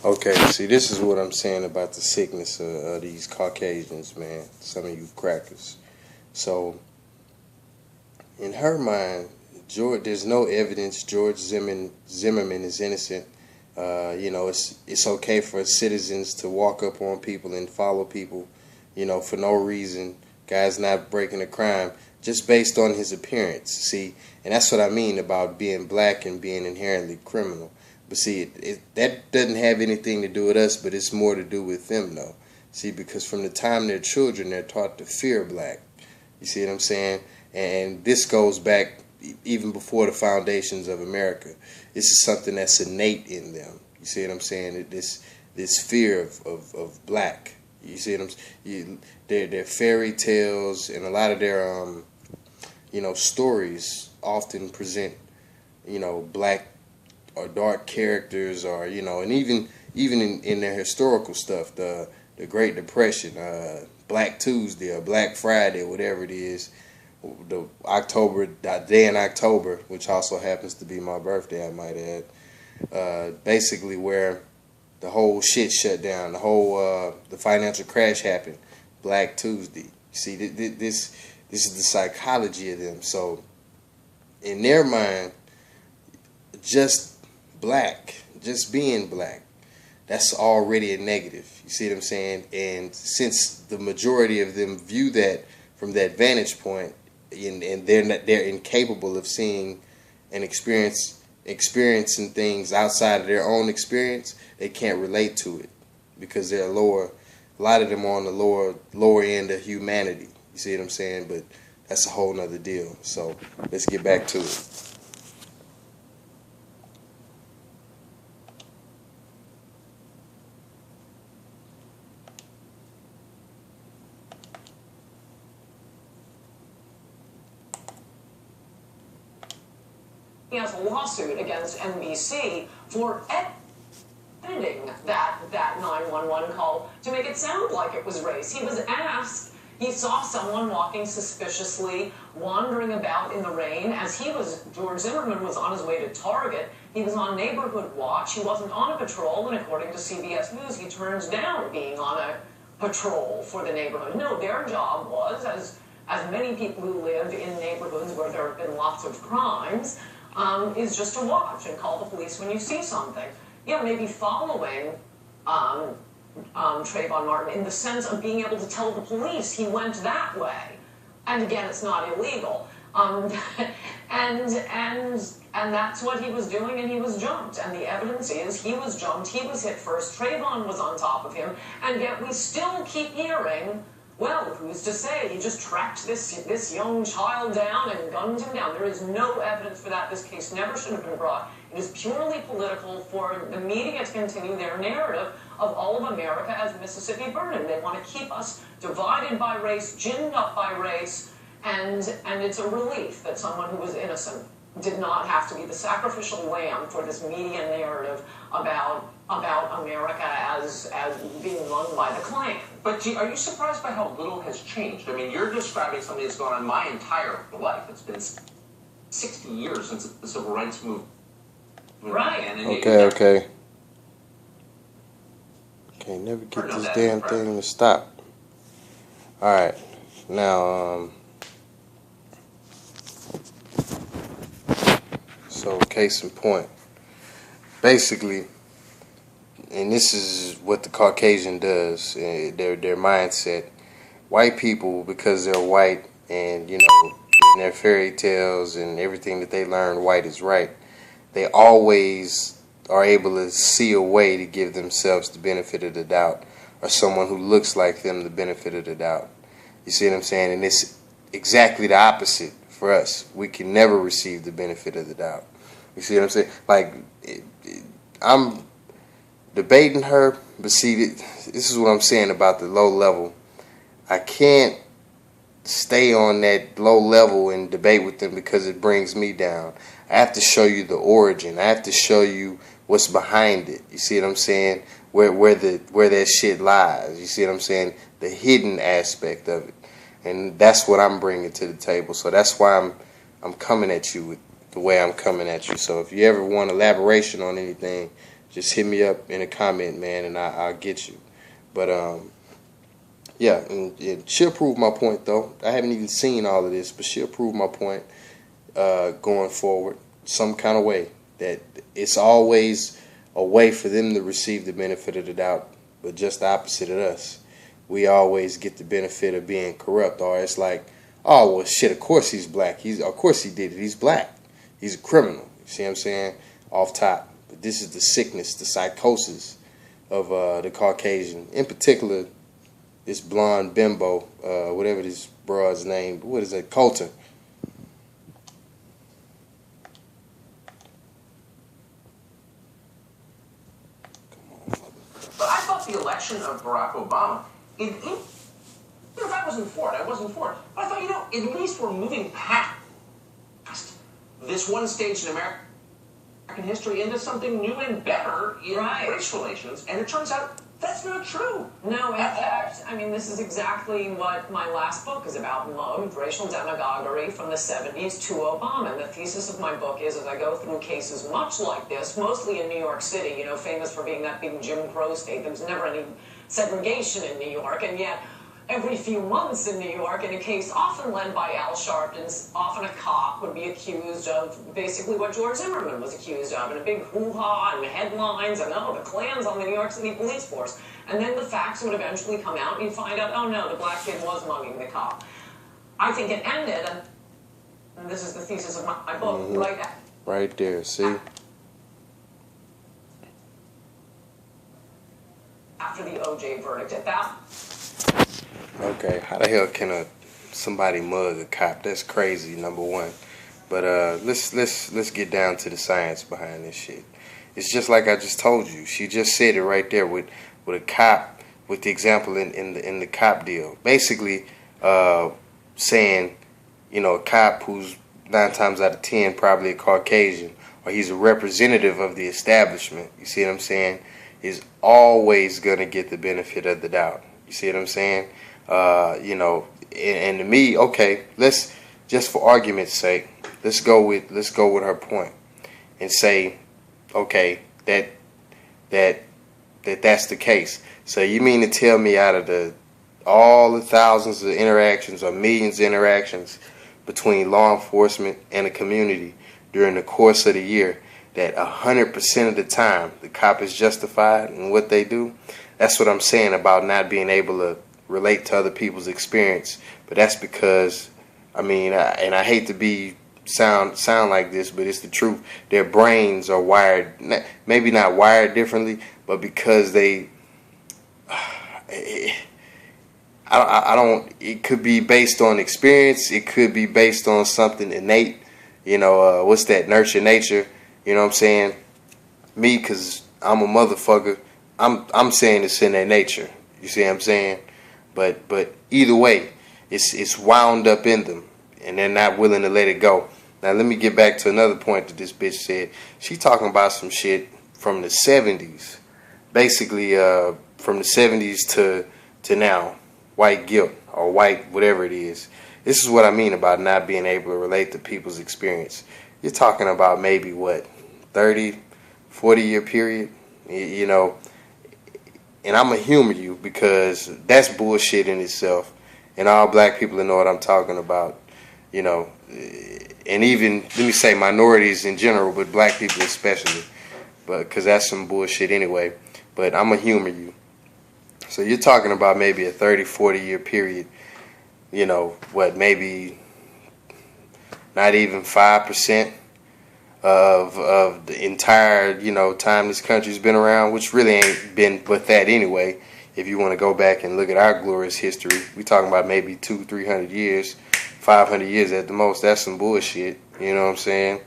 Okay, see, this is what I'm saying about the sickness of these Caucasians, man. Some of you crackers. So, in her mind, there's no evidence George Zimmerman is innocent. It's okay for citizens to walk up on people and follow people, for no reason. Guy's not breaking a crime just based on his appearance. See, and that's what I mean about being black and being inherently criminal. But see, that doesn't have anything to do with us, but it's more to do with them, though. See, because from the time they're children, they're taught to fear black. You see what I'm saying? And this goes back even before the foundations of America. This is something that's innate in them. You see what I'm saying? This fear of black. You see what I'm saying? Their fairy tales and a lot of their stories often present black or dark characters, or and even in their historical stuff, the Great Depression, Black Tuesday or Black Friday, whatever it is, that day in October, which also happens to be my birthday, I might add. Basically, where the whole shit shut down, the financial crash happened, Black Tuesday. You see, this is the psychology of them. So, in their mind, just being black, that's already a negative. You see what I'm saying? And since the majority of them view that from that vantage point, and they're incapable of seeing and experiencing things outside of their own experience, they can't relate to it because they're lower. A lot of them are on the lower end of humanity. You see what I'm saying? But that's a whole nother deal. So let's get back to it. He has a lawsuit against NBC for editing that 911 call to make it sound like it was race. He was asked, he saw someone walking suspiciously, wandering about in the rain as George Zimmerman was on his way to Target. He was on neighborhood watch. He wasn't on a patrol, and according to CBS News, he turns down being on a patrol for the neighborhood. No, their job was, as many people who live in neighborhoods where there have been lots of crimes, is just to watch and call the police when you see something. Yeah, maybe following Trayvon Martin in the sense of being able to tell the police he went that way. And again, it's not illegal. And that's what he was doing, and he was jumped. And the evidence is he was jumped, he was hit first, Trayvon was on top of him, and yet we still keep hearing, well, who's to say he just tracked this young child down and gunned him down. There is no evidence for that. This case never should have been brought. It is purely political for the media to continue their narrative of all of America as Mississippi burning. They want to keep us divided by race, ginned up by race, and it's a relief that someone who was innocent did not have to be the sacrificial lamb for this media narrative about America as being run by the Klan. But gee, are you surprised by how little has changed? I mean, you're describing something that's gone on my entire life. It's been 60 years since the civil rights movement. Right. Okay. Can't never get this damn thing to stop. All right, now so case in point, basically, and this is what the Caucasian does, their mindset. White people, because they're white and, in their fairy tales and everything that they learn, white is right, they always are able to see a way to give themselves the benefit of the doubt, or someone who looks like them the benefit of the doubt. You see what I'm saying? And it's exactly the opposite for us. We can never receive the benefit of the doubt. You see what I'm saying? Like, I'm debating her, but see, this is what I'm saying about the low level. I can't stay on that low level and debate with them because it brings me down. I have to show you the origin. I have to show you what's behind it. You see what I'm saying? Where that shit lies. You see what I'm saying? The hidden aspect of it. And that's what I'm bringing to the table. So that's why I'm coming at you with the way I'm coming at you. So if you ever want elaboration on anything, just hit me up in a comment, man, and I'll get you. But yeah, and she'll prove my point though. I haven't even seen all of this, but she'll prove my point going forward some kind of way, that it's always a way for them to receive the benefit of the doubt, but just the opposite of us. We always get the benefit of being corrupt, or it's like, oh well, shit. Of course he's black. Of course he did it. He's black. He's a criminal. You see what I'm saying? Off top. But this is the sickness, the psychosis of the Caucasian, in particular. This blonde bimbo, whatever this broad's name, what is it, coulture. But I thought the election of Barack Obama, I wasn't for it. But I thought, at least we're moving past this one stage in American history into something new and better in race relations. And it turns out that's not true. No, in fact, I mean, this is exactly what my last book is about, mugged, racial demagoguery from the 70s to Obama. And the thesis of my book is, as I go through cases much like this, mostly in New York City, famous for being that big Jim Crow state. There was never any segregation in New York, and yet every few months in New York, in a case often led by Al Sharpton, often a cop would be accused of basically what George Zimmerman was accused of, and a big hoo-ha and headlines, and the Klan's on the New York City police force. And then the facts would eventually come out, and you'd find out, oh no, the black kid was mugging the cop. I think it ended, and this is the thesis of my book, right there, see? After the O.J. verdict, at that. Okay, how the hell can somebody mug a cop? That's crazy, number one. But let's get down to the science behind this shit. It's just like I just told you. She just said it right there with a cop, with the example in the cop deal. Basically, saying, a cop who's 9 times out of 10 probably a Caucasian, or he's a representative of the establishment. You see what I'm saying? Is always gonna get the benefit of the doubt. You see what I'm saying? And to me, okay, let's just for argument's sake, let's go with her point and say, okay, that's the case. So you mean to tell me out of all the thousands of interactions or millions of interactions between law enforcement and the community during the course of the year, that 100% of the time the cop is justified in what they do? That's what I'm saying about not being able to relate to other people's experience. But that's because, and I hate to sound like this, but it's the truth. Their brains are wired, maybe not wired differently, but because they, it could be based on experience. It could be based on something innate. What's that? Nurture nature. You know what I'm saying? Me, because I'm a motherfucker, I'm saying it's in their nature. You see what I'm saying? But either way, it's wound up in them, and they're not willing to let it go. Now let me get back to another point that this bitch said. She talking about some shit from the 70s, basically from the 70s to now, white guilt or white whatever it is. This is what I mean about not being able to relate to people's experience. You're talking about maybe, 30, 40-year period, and I'm going to humor you because that's bullshit in itself, and all black people know what I'm talking about, and even, let me say, minorities in general, but black people especially, because that's some bullshit anyway, but I'm going to humor you. So you're talking about maybe a 30, 40-year period, maybe not even 5% of the entire, time this country's been around, which really ain't been but that anyway. If you want to go back and look at our glorious history, we talking about maybe 200-300 years, 500 years at the most. That's some bullshit, you know what I'm saying?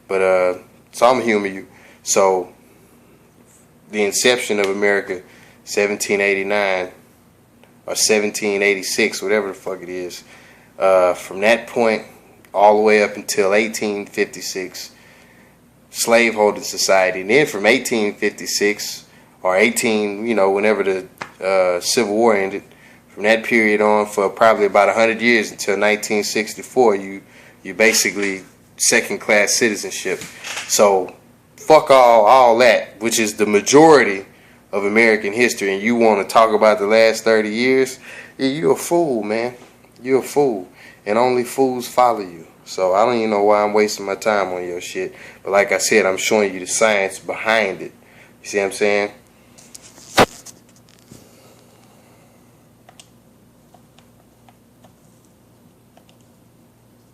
But so I'm humor you. So the inception of America, 1789 or 1786, whatever the fuck it is, from that point all the way up until 1856, slaveholding society. And then from 1856 or whenever the Civil War ended, from that period on for probably about 100 years until 1964, you basically second-class citizenship. So fuck all that, which is the majority of American history, and you want to talk about the last 30 years, yeah, you're a fool, man. You're a fool. And only fools follow you. So I don't even know why I'm wasting my time on your shit. But like I said, I'm showing you the science behind it. You see what I'm saying?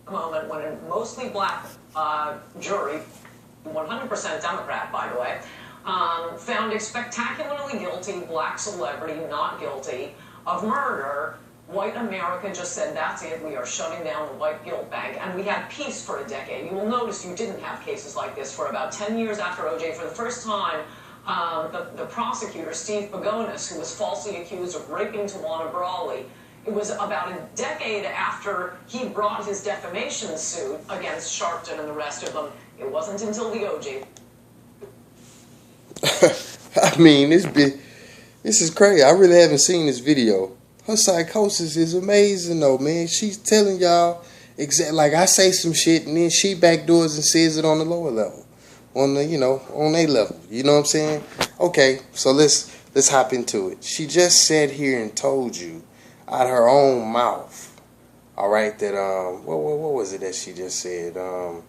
Moment when a mostly black jury, 100% Democrat, by the way, found a spectacularly guilty black celebrity not guilty of murder. White America just said, that's it, we are shutting down the white guilt bank. And we had peace for a decade. You will notice you didn't have cases like this for about 10 years after OJ. For the first time, the prosecutor, Steve Pagonis, who was falsely accused of raping Tawana Brawley, it was about a decade after he brought his defamation suit against Sharpton and the rest of them. It wasn't until the OJ. I mean, this is crazy. I really haven't seen this video. Her psychosis is amazing, though, man. She's telling y'all exactly, like I say some shit, and then she backdoors and says it on the lower level, on the, on a level. You know what I'm saying? Okay, so let's hop into it. She just sat here and told you out her own mouth, all right, that what was it that she just said? Let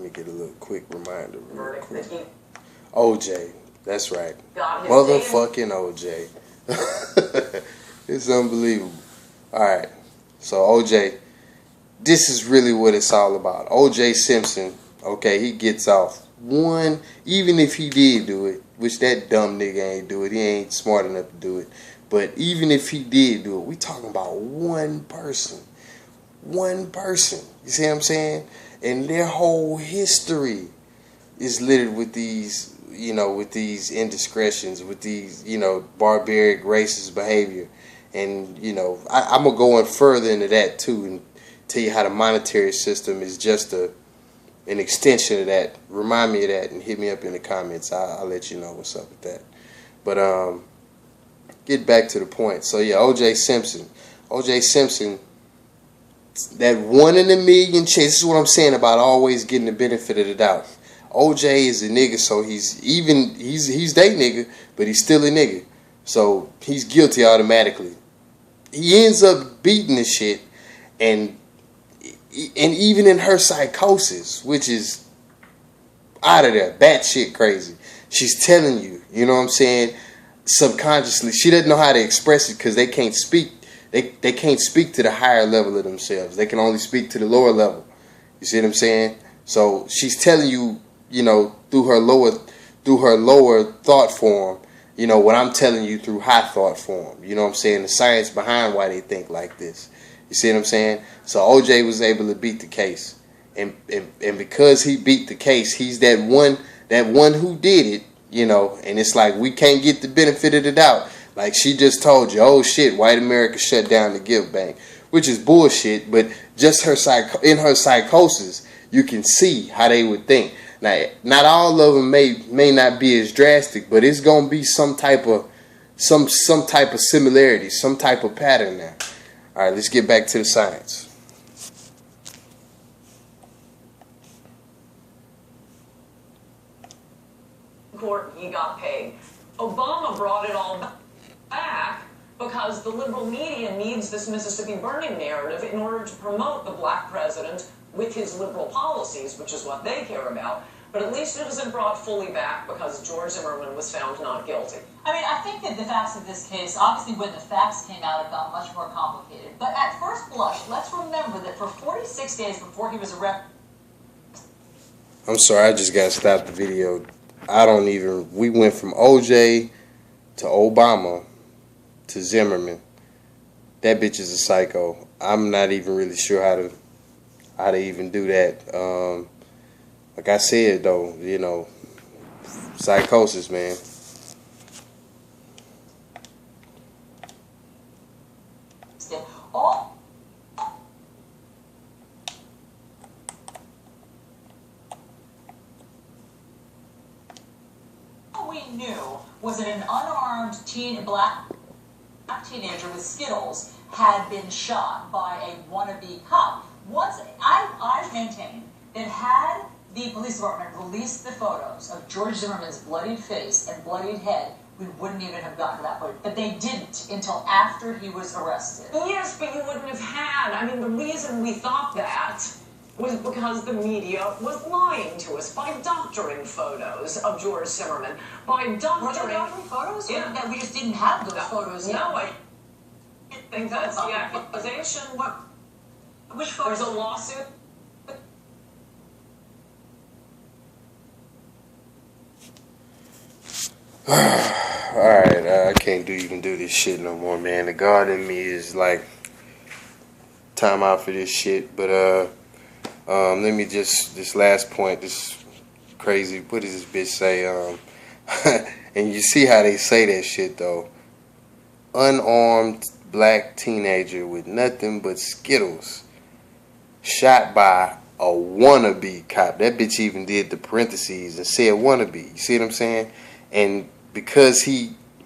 me get a little quick reminder real quick. OJ, that's right. Motherfucking OJ. It's unbelievable. Alright, so OJ, this is really what it's all about. OJ Simpson, okay, he gets off. One, even if he did do it, which that dumb nigga ain't do it, he ain't smart enough to do it, but even if he did do it, we talking about one person. One person. You see what I'm saying? And their whole history is littered with these, with these indiscretions, with these, barbaric racist behavior. And, I'm going to go in further into that too and tell you how the monetary system is just an extension of that. Remind me of that and hit me up in the comments. I'll let you know what's up with that. But get back to the point. So, yeah, OJ Simpson. OJ Simpson, that 1 in a million chance. This is what I'm saying about always getting the benefit of the doubt. OJ is a nigga, so he's they nigga, but he's still a nigga. So he's guilty automatically. He ends up beating the shit, and even in her psychosis, which is out of there, batshit crazy, she's telling you, you know what I'm saying, subconsciously, she doesn't know how to express it because they can't speak. They can't speak to the higher level of themselves. They can only speak to the lower level. You see what I'm saying? So she's telling you, through her lower thought form, what I'm telling you through high thought form. You know what I'm saying? The science behind why they think like this. You see what I'm saying? So OJ was able to beat the case. And because he beat the case, he's that one who did it, and it's like we can't get the benefit of the doubt. Like she just told you, oh shit, white America shut down the gift bank, which is bullshit, but just in her psychosis, you can see how they would think. Now, not all of them may not be as drastic, but it's gonna be some type of similarity, some type of pattern there. All right, let's get back to the science. Court, he got paid. Obama brought it all back because the liberal media needs this Mississippi burning narrative in order to promote the black president with his liberal policies, which is what they care about. But at least it isn't brought fully back because George Zimmerman was found not guilty. I mean, I think that the facts of this case, obviously when the facts came out, it got much more complicated. But at first blush, let's remember that for 46 days before he was arrested... I'm sorry, I just got to stop the video. We went from OJ to Obama to Zimmerman. That bitch is a psycho. I'm not even really sure how to even do that. Like I said, though, psychosis, man. All we knew was that an unarmed black teenager with Skittles had been shot by a wannabe cop. Once I maintain that had the police department released the photos of George Zimmerman's bloodied face and bloodied head, we wouldn't even have gotten to that point. But they didn't until after he was arrested. Yes, but you wouldn't have had. I mean, the reason we thought that was because the media was lying to us by doctoring photos of George Zimmerman. By doctoring... Were there doctoring photos? Yeah. That we just didn't have those photos yet. No, I think that's the accusation. What? Which photos? There's a lawsuit. Alright, I can't even do this shit no more, man. The God in me is like, time out for this shit. But let me just, this last point, this crazy, what does this bitch say? And you see how they say that shit though. Unarmed black teenager with nothing but Skittles shot by a wannabe cop. That bitch even did the parentheses and said wannabe. You see what I'm saying? And because he